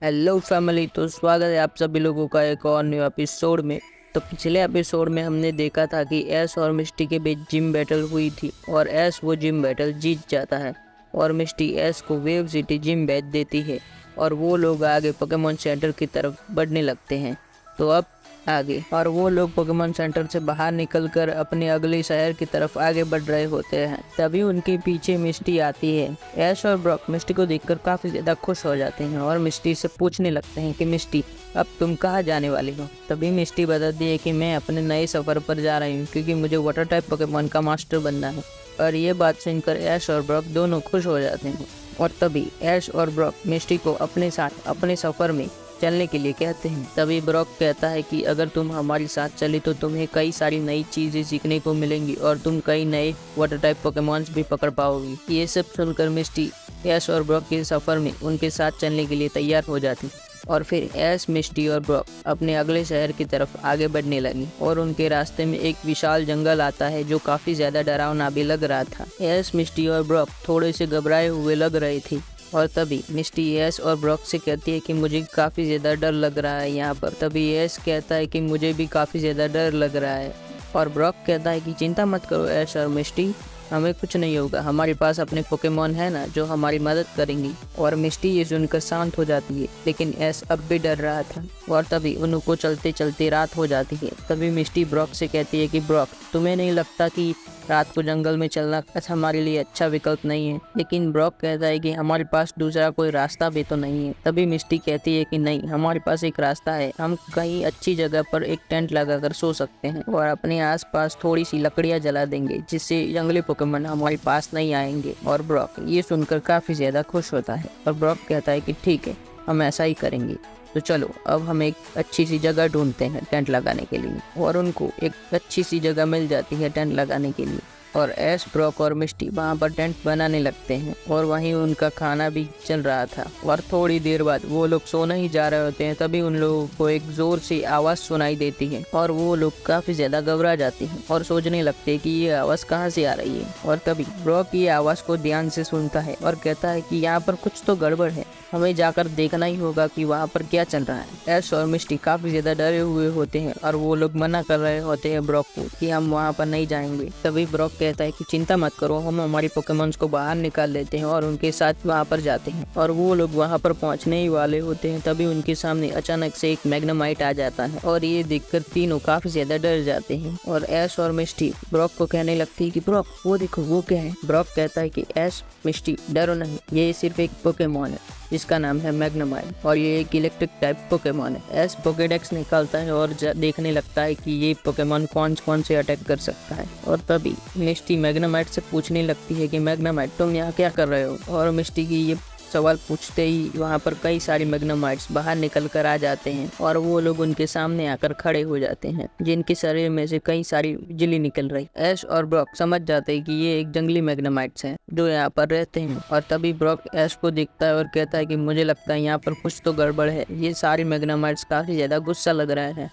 Hello family, तो स्वागत है आप सभी लोगों का एक और न्यू एपिसोड में। तो पिछले एपिसोड में हमने देखा था कि एस और मिस्टी के बीच जिम बैटल हुई थी और एस वो जिम बैटल जीत जाता है और मिस्टी एस को वेव सिटी जिम भेज देती है और वो लोग आगे पोकेमॉन सेंटर की तरफ बढ़ने लगते हैं। तो अब आगे और वो लोग पोकेमॉन सेंटर से बाहर निकलकर अपने अगले शहर की तरफ आगे बढ़ रहे होते हैं। तभी उनके पीछे मिस्टी आती है। ऐश और ब्रॉक मिस्टी को देखकर काफ़ी ज़्यादा खुश हो जाते हैं और मिस्टी से पूछने लगते हैं कि मिस्टी, अब तुम कहाँ जाने वाली हो। तभी मिस्टी बताती है कि मैं अपने नए सफ़र पर जा रही हूँ क्योंकि मुझे वाटर टाइप पोकेमॉन का मास्टर बनना है। और ये बात सुनकर ऐश और ब्रॉक दोनों खुश हो जाते हैं और तभी ऐश और ब्रॉक मिस्टी को अपने साथ अपने सफ़र में चलने के लिए कहते हैं। तभी ब्रॉक कहता है कि अगर तुम हमारे साथ चले तो तुम्हें कई सारी नई चीज़ें सीखने को मिलेंगी और तुम कई नए वाटर टाइप पोकेमॉन्स भी पकड़ पाओगी। ये सब सुनकर मिस्टी ऐश और ब्रॉक के सफ़र में उनके साथ चलने के लिए तैयार हो जाती और फिर ऐश, मिस्टी और ब्रॉक अपने अगले शहर की तरफ आगे बढ़ने लगी और उनके रास्ते में एक विशाल जंगल आता है जो काफ़ी ज़्यादा डरावना भी लग रहा था। ऐश, मिस्टी और ब्रॉक थोड़े से घबराए हुए लग रहे थे और तभी मिस्टी ऐश और ब्रॉक से कहती है कि मुझे काफ़ी ज़्यादा डर लग रहा है यहाँ पर। तभी ऐश कहता है कि मुझे भी काफ़ी ज़्यादा डर लग रहा है और ब्रॉक कहता है कि चिंता मत करो ऐश और मिस्टी, हमें कुछ नहीं होगा, हमारे पास अपने पोकेमॉन है ना जो हमारी मदद करेंगी। और मिस्टी ये सुनकर शांत हो जाती है, लेकिन ऐश अब भी डर रहा था और तभी उनको चलते चलते रात हो जाती है। तभी मिस्टी ब्रॉक से कहती है कि ब्रॉक, तुम्हें नहीं लगता कि रात को जंगल में चलना हमारे लिए अच्छा विकल्प नहीं है। लेकिन ब्रॉक कहता है कि हमारे पास दूसरा कोई रास्ता भी तो नहीं है। तभी मिस्टी कहती है कि नहीं, हमारे पास एक रास्ता है, हम कहीं अच्छी जगह पर एक टेंट लगाकर सो सकते हैं और अपने आसपास थोड़ी सी लकड़ियां जला देंगे जिससे जंगली पोकेमॉन हमारे पास नहीं आएंगे। और ब्रॉक ये सुनकर काफ़ी ज़्यादा खुश होता है और ब्रॉक कहता है कि ठीक है, हम ऐसा ही करेंगे। तो चलो अब हम एक अच्छी सी जगह ढूंढते हैं टेंट लगाने के लिए। और उनको एक अच्छी सी जगह मिल जाती है टेंट लगाने के लिए और ऐश, ब्रॉक और मिस्टी वहाँ पर टेंट बनाने लगते हैं और वहीं उनका खाना भी चल रहा था। और थोड़ी देर बाद वो लोग सोने ही जा रहे होते हैं, तभी उन लोगों को एक जोर से आवाज़ सुनाई देती है और वो लोग काफ़ी ज़्यादा घबरा जाते हैं और सोचने लगते हैं कि ये आवाज़ कहाँ से आ रही है। और तभी ब्रॉक ये आवाज़ को ध्यान से सुनता है और कहता है कि यहाँ पर कुछ तो गड़बड़ है, हमें जाकर देखना ही होगा कि वहाँ पर क्या चल रहा है। ऐश और मिस्टी काफ़ी ज़्यादा डरे हुए होते हैं और वो लोग मना कर रहे होते हैं ब्रॉक को कि हम वहाँ पर नहीं जाएंगे। तभी ब्रॉक कहता है कि चिंता मत करो, हम हमारी पोकेमॉन्स को बाहर निकाल लेते हैं और उनके साथ वहाँ पर जाते हैं। और वो लोग वहाँ पर पहुँचने ही वाले होते हैं, तभी उनके सामने अचानक से एक मैग्नेमाइट आ जाता है और ये देखकर तीनों काफ़ी ज़्यादा डर जाते हैं। और ऐश और मिस्टी ब्रॉक को कहने लगती है कि ब्रॉक वो देखो वो क्या है। ब्रॉक कहता है कि ऐश, मिस्टी डरो नहीं, ये सिर्फ एक पोकेमॉन है जिसका नाम है मैग्नेमाइट और ये एक इलेक्ट्रिक टाइप पोकेमॉन है। ऐश पोकेडेक्स निकालता है और देखने लगता है कि ये पोकेमॉन कौन कौन से अटैक कर सकता है। और तभी मिस्टी मैग्नेमाइट से पूछने लगती है कि मैग्नेमाइट तुम यहाँ क्या कर रहे हो। और मिस्टी की ये सवाल पूछते ही वहाँ पर कई सारे मैग्नेमाइट्स बाहर निकल कर आ जाते हैं और वो लोग उनके सामने आकर खड़े हो जाते हैं, जिनके शरीर में से कई सारी बिजली निकल रही। ऐश और ब्रॉक समझ जाते हैं कि ये एक जंगली मैग्नेमाइट्स हैं जो यहाँ पर रहते हैं। और तभी ब्रॉक ऐश को देखता है और कहता है कि मुझे लगता है यहाँ पर कुछ तो गड़बड़ है, ये सारे मैग्नेमाइट्स काफ़ी ज़्यादा गुस्सा लग रहा है।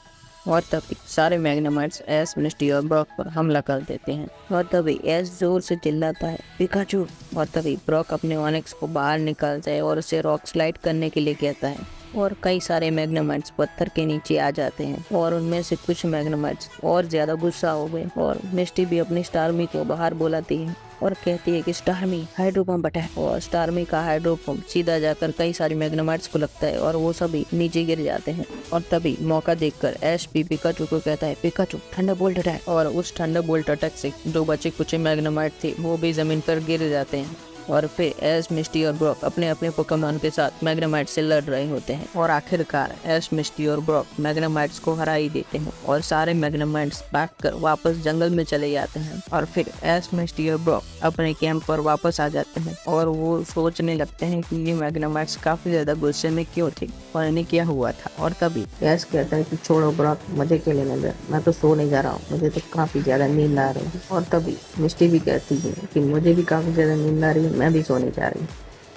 और तभी सारे मैग्नेमाइट्स ऐश, मिस्टी और ब्रॉक पर हमला कर देते हैं और तभी ऐश जोर से चिल्लाता है पिकाचू। और तभी ब्रॉक अपने ऑनिक्स को बाहर निकालता है और उसे रॉक स्लाइड करने के लिए कहता है और कई सारे मैग्नेमाइट्स पत्थर के नीचे आ जाते हैं और उनमें से कुछ मैग्नेमाइट्स और ज़्यादा गुस्सा हो गए और मिस्टी भी अपनी स्टारमी को बाहर बुलाती है और कहती है कि स्टारमी हाइड्रो पंप अटैक। और स्टारमी का हाइड्रो पंप सीधा जाकर कई सारी मैग्नेमाइट्स को लगता है और वो सभी नीचे गिर जाते हैं। और तभी मौका देखकर ऐश भी पिकाचू को कहता है पिकाचू थंडरबोल्ट अटैक। और उस थंडरबोल्ट अटैक से जो बचे कुछ मैग्नेमाइट थे वो भी जमीन पर गिर जाते हैं। और फिर ऐश, मिस्टी और ब्रॉक अपने अपने पोकेमॉन के साथ मैग्नेमाइट से लड़ रहे होते हैं और आखिरकार ऐश, मिस्टी और ब्रॉक मैग्नेमाइट्स को हरा ही देते हैं और सारे मैग्नेमाइट्स भागकर वापस जंगल में चले जाते हैं। और फिर ऐश, मिस्टी और ब्रॉक अपने कैंप पर वापस आ जाते हैं और वो सोचने लगते हैं कि ये मैग्नेमाइट्स काफ़ी ज़्यादा गुस्से में क्यों थे और इन्हें क्या हुआ था। और तभी ऐश कहता है कि छोड़ो ब्रॉक, मजे के लिए मिल रहा, मैं तो सोने जा रहा हूँ, मुझे तो काफ़ी ज़्यादा नींद आ रही है। और तभी मिस्टी भी कहती है कि मुझे भी काफ़ी ज़्यादा नींद आ रही है, मैं भी सोने जा रही हूँ।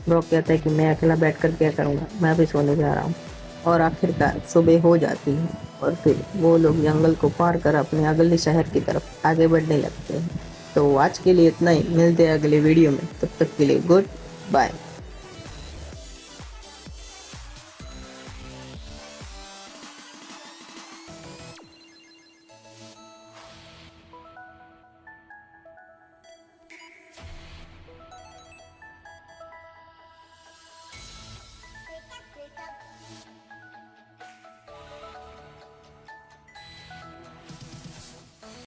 ब्रॉक कहता है कि मैं अकेला बैठकर क्या करूँगा, मैं भी सोने जा रहा हूँ। और आखिरकार सुबह हो जाती है और फिर वो लोग जंगल को पार कर अपने अगले शहर की तरफ आगे बढ़ने लगते हैं। तो आज के लिए इतना ही, मिलते हैं अगले वीडियो में, तब तक के लिए गुड बाय।